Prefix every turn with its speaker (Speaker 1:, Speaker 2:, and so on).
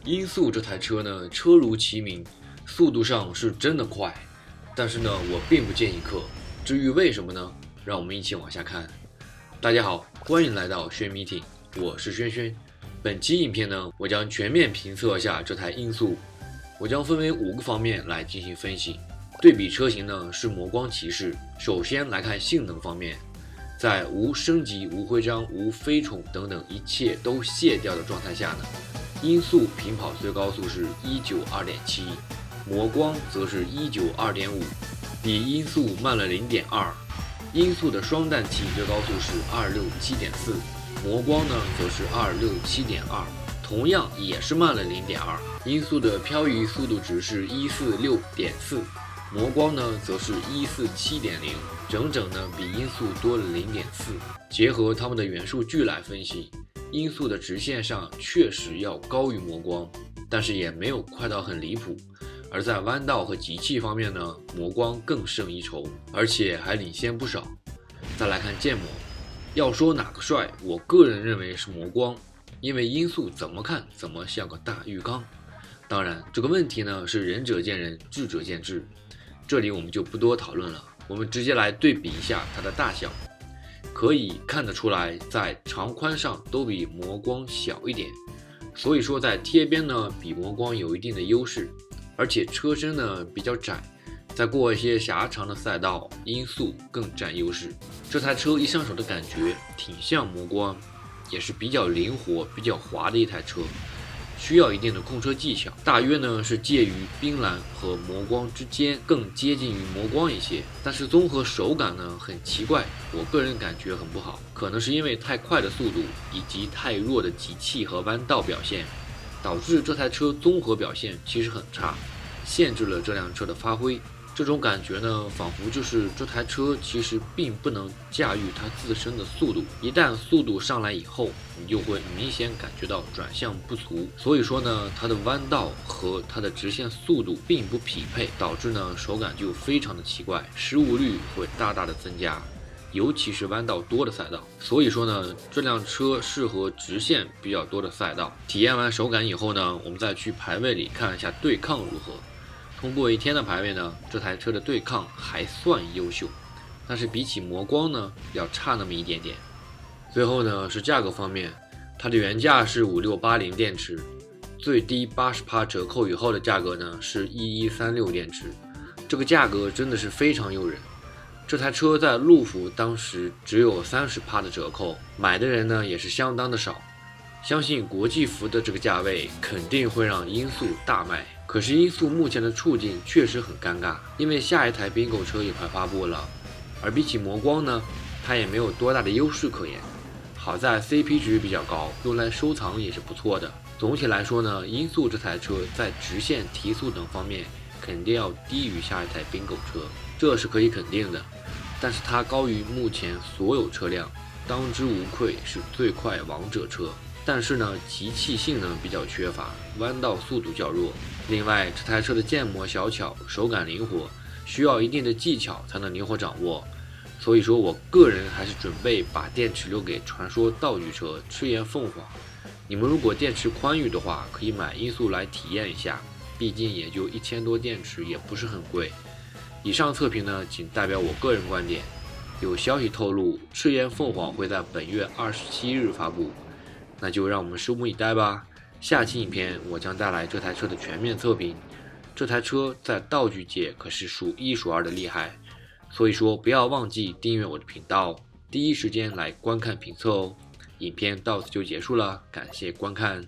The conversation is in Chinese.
Speaker 1: 音速这台车呢，车如其名，速度上是真的快，但是呢，我并不建议氪。至于为什么呢？让我们一起往下看。大家好，欢迎来到轩 meeting， 我是轩轩。本期影片呢，我将全面评测一下这台音速，我将分为5个方面来进行分析。对比车型呢是魔光骑士。首先来看性能方面，在无升级、无徽章、无飞宠等等一切都卸掉的状态下呢，音速平跑最高速是192.7，魔光则是192.5，比音速慢了0.2。音速的双氮气最高速是267.4，魔光呢则是267.2，同样也是慢了0.2。音速的漂移速度值是146.4，魔光呢则是147.0，整整呢比音速多了0.4。结合它们的原数据来分析，音速的直线上确实要高于魔光，但是也没有快到很离谱。而在弯道和集气方面呢，魔光更胜一筹，而且还领先不少。再来看建模，要说哪个帅，我个人认为是魔光，因为音速怎么看怎么像个大浴缸。当然这个问题呢是仁者见仁，智者见智，这里我们就不多讨论了，我们直接来对比一下它的大小。可以看得出来，在长宽上都比魔光小一点，所以说在贴边呢比魔光有一定的优势。而且车身呢比较窄，在过一些狭长的赛道，音速更占优势。这台车一上手的感觉挺像魔光，也是比较灵活、比较滑的一台车，需要一定的控车技巧。大约呢是介于冰蓝和魔光之间，更接近于魔光一些。但是综合手感呢很奇怪，我个人感觉很不好，可能是因为太快的速度以及太弱的集气和弯道表现，导致这台车综合表现其实很差，限制了这辆车的发挥。这种感觉呢，仿佛就是这台车其实并不能驾驭它自身的速度，一旦速度上来以后，你就会明显感觉到转向不足。所以说呢，它的弯道和它的直线速度并不匹配，导致呢手感就非常的奇怪，失误率会大大的增加。尤其是弯道多的赛道，所以说呢，这辆车适合直线比较多的赛道。体验完手感以后呢，我们再去排位里看一下对抗如何。通过一天的排位呢，这台车的对抗还算优秀，但是比起魔光呢，要差那么一点点。最后呢是价格方面，它的原价是5680电池，最低80%折扣以后的价格呢是1136电池，这个价格真的是非常诱人。这台车在路虎当时只有30%的折扣，买的人呢也是相当的少。相信国际服的这个价位肯定会让音速大卖。可是音速目前的处境确实很尴尬，因为下一台并购车也快发布了，而比起魔光呢，它也没有多大的优势可言。好在 CP 值比较高，用来收藏也是不错的。总体来说呢，音速这台车在直线、提速等方面肯定要低于下一台并购车，这是可以肯定的。但是它高于目前所有车辆，当之无愧是最快王者车。但是呢，集气性能比较缺乏，弯道速度较弱。另外，这台车的建模小巧，手感灵活，需要一定的技巧才能灵活掌握。所以说我个人还是准备把电池留给传说道具车赤焰凤凰。你们如果电池宽裕的话，可以买音速来体验一下，毕竟也就1000多电池，也不是很贵。以上测评呢，仅代表我个人观点。有消息透露，赤焰凤凰会在本月27日发布，那就让我们拭目以待吧。下期影片我将带来这台车的全面测评。这台车在道具界可是数1数2的厉害，所以说不要忘记订阅我的频道，第一时间来观看评测哦。影片到此就结束了，感谢观看。